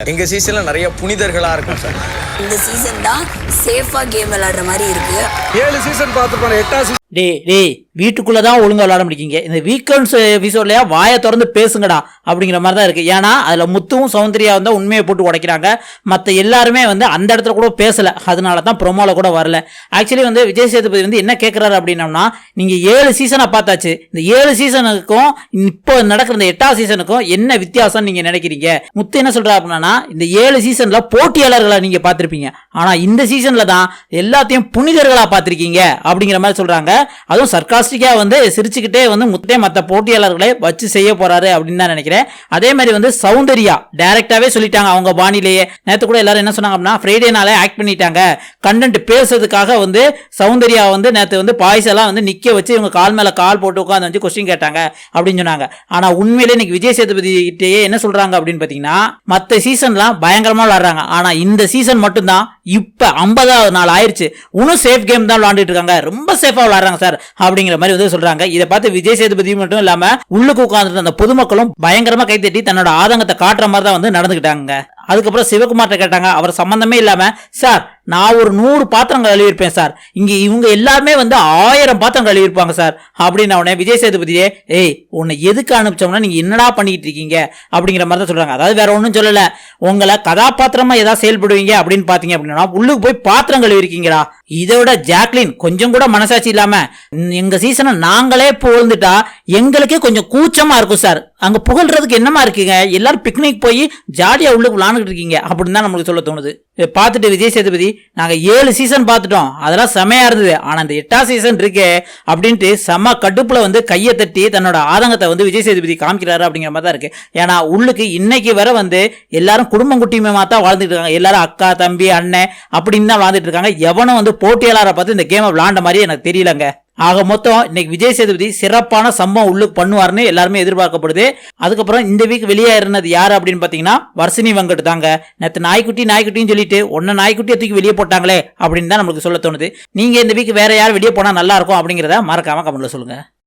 எங்க சீசன்ல நிறைய புனிதர்களா இருக்கும் சார். இந்த சீசன் தான் சேஃபா கேம் விளையாடுற மாதிரி இருக்கு. 7 சீசன் பார்த்துப்பான 8ஆம் சீசன் டேய் வீட்டுக்குள்ளதான் ஒழுங்கா விளையாட முடிக்கீங்க. இந்த வீக்கெண்ட்ஸ் எபிசோட்லயா வாயை திறந்து பேசுங்கடா அப்படிங்கிற மாதிரி தான் இருக்கு. ஏன்னா அதுல முத்துவும் சௌந்தர்யா வந்து உண்மையை போட்டு உடைக்கிறாங்க. மற்ற எல்லாருமே வந்து அந்த இடத்துல கூட பேசல. அதனால தான் ப்ரொமோல கூட வரல. ஆக்சுவலி வந்து விஜய் சேதுபதி வந்து என்ன கேட்கிறாரு அப்படின்னம்னா, நீங்க 7 சீசனை பார்த்தாச்சு, இந்த 7 சீசனுக்கும் இப்போ நடக்கிற இந்த 8ஆம் சீசனுக்கும் என்ன வித்தியாசம் நீங்க நினைக்கிறீங்க? முத்து என்ன சொல்றாரு அப்படின்னா, இந்த 7 சீசன்ல போட்டியாளர்களை நீங்க பார்த்திருப்பீங்க, ஆனா இந்த சீசன்ல தான் எல்லாத்தையும் புனிதர்களா பார்த்திருக்கீங்க அப்படிங்கிற மாதிரி சொல்றாங்க. அதுவும் சர்க்காஸ்டிக்கா வந்து சிரிச்சுக்கிட்டே வந்து முத்தே மற்ற போட்டியாளர்களை வச்சு செய்ய போறாரு அப்படின்னு தான் நினைக்கிறேன். அதே மாதிரி வந்து சௌந்தர்யா டைரக்டாவே சொல்லிட்டாங்க அவங்க பாணிலேயே. நேற்று கூட எல்லாரும் என்ன சொன்னாங்க அப்படின்னா, ஃப்ரைடேனாலே ஆக்ட் பண்ணிட்டாங்க, கண்டென்ட் பேசுறதுக்காக வந்து சௌந்தர்யா வந்து நேற்று வந்து பாய்ஸெல்லாம் வந்து நிக்க வச்சு இவங்க கால் மேல கால் போட்டு உட்காந்து வச்சு கொஸ்டின் கேட்டாங்க அப்படின்னு சொன்னாங்க. ஆனா உண்மையிலே இன்னைக்கு விஜய் சேதுபதி கிட்டேயே என்ன சொல்றாங்க அப்படின்னு பாத்தீங்கன்னா, மற்ற சீசன்லாம் பயங்கரமா விளையாடுறாங்க, ஆனா இந்த சீசன் மட்டும்தான் இப்ப 50வது நாள் ஆயிடுச்சு, இன்னும் சேஃப் கேம் தான் விளையாண்டுட்டு இருக்காங்க, ரொம்ப சேஃபா விளையாடுறாங்க சார் அப்படிங்கிற மாதிரி வந்து சொல்றாங்க. இதை பார்த்து விஜய் சேதுபதி மட்டும் இல்லாம உள்ளுக்கு உட்கார்ந்துட்டு அந்த பொதுமக்களும் பயங்கரமா கைத்தட்டி தன்னோட ஆதங்கத்தை காட்டுற மாதிரி தான் வந்து நடந்துக்கிட்டாங்க. அதுக்கப்புறம் சிவகுமார்ட்ட கேட்டாங்க, அவர் சம்பந்தமே இல்லாம, சார் நான் ஒரு 100 பாத்திரம் கழுவிருப்பேன் சார், இங்க இவங்க எல்லாருமே வந்து 1000 பாத்திரம் கழுவிருப்பாங்க சார் அப்படின்னு உடனே விஜய் சேதுபதியே, ஏய் உன்னை எதுக்கு அனுப்பிச்சோம்னா நீங்க என்னடா பண்ணிட்டு இருக்கீங்க அப்படிங்கிற மாதிரி தான் சொல்றாங்க. அதாவது வேற ஒன்றும் சொல்லல, உங்களை கதாபாத்திரமா ஏதாவது செயல்படுவீங்க அப்படின்னு பாத்தீங்க அப்படின்னா உள்ளுக்கு போய் பாத்திரம் கழுவிருக்கீங்களா? இதோட ஜாக்லின் கொஞ்சம் கூட மனசாட்சி இல்லாம எங்க சீசனை நாங்களே புகழ்ந்துட்டா எங்களுக்கே கொஞ்சம் கூச்சமா இருக்கும் சார், அங்க புகழ்றதுக்கு என்னமா இருக்குங்க, எல்லாரும் பிக்னிக் போய் ஜாலியா உள்ளுக்கு விளாண்டுட்டு இருக்கீங்க அப்படின்னு தான் நம்மளுக்கு சொல்ல தோணுது. பார்த்துட்டு விஜய் சேதுபதி, நாங்க 7 சீசன் பார்த்துட்டோம், அதெல்லாம் செமையா இருந்தது, ஆனா இந்த 8ஆம் சீசன் இருக்கே அப்படின்ட்டு செம கடுப்புல வந்து கையை தட்டி தன்னோட ஆதங்கத்தை வந்து விஜய் சேதுபதி காமிக்கிறாரு அப்படிங்கிற மாதிரி தான் இருக்கு. ஏன்னா உள்ளுக்கு இன்னைக்கு வர வந்து எல்லாரும் குடும்பம் குட்டியுமா தான் வாழ்ந்துட்டு இருக்காங்க, எல்லாரும் அக்கா தம்பி அண்ணன் அப்படின்னு தான் வாழ்ந்துட்டு இருக்காங்க. எவனும் வந்து போட்டியாளரை பார்த்து இந்த கேமை விளாண்ட மாதிரி எனக்கு தெரியலங்க. ஆக மொத்தம் இன்னைக்கு விஜய் சேதுபதி சிறப்பான சம்பவம் உள்ளுக்கு பண்ணுவார்னு எல்லாருமே எதிர்பார்க்கப்படுது. அதுக்கப்புறம் இந்த வீக் வெளியேறினது யாரு அப்படின்னு பாத்தீங்கன்னா, வர்ஷினி வெங்கட் தாங்க. நேற்று நாய்க்குட்டின்னு சொல்லிட்டு நாய்க்குட்டியை தூக்கி வெளியே போட்டாங்களே அப்படின்னு தான் நம்மளுக்கு சொல்ல தோணுது. நீங்க இந்த வீக் வேற யார் வெளியே போனா நல்லா இருக்கும் அப்படிங்கிறத மறக்காம கமெண்ட்ல சொல்லுங்க.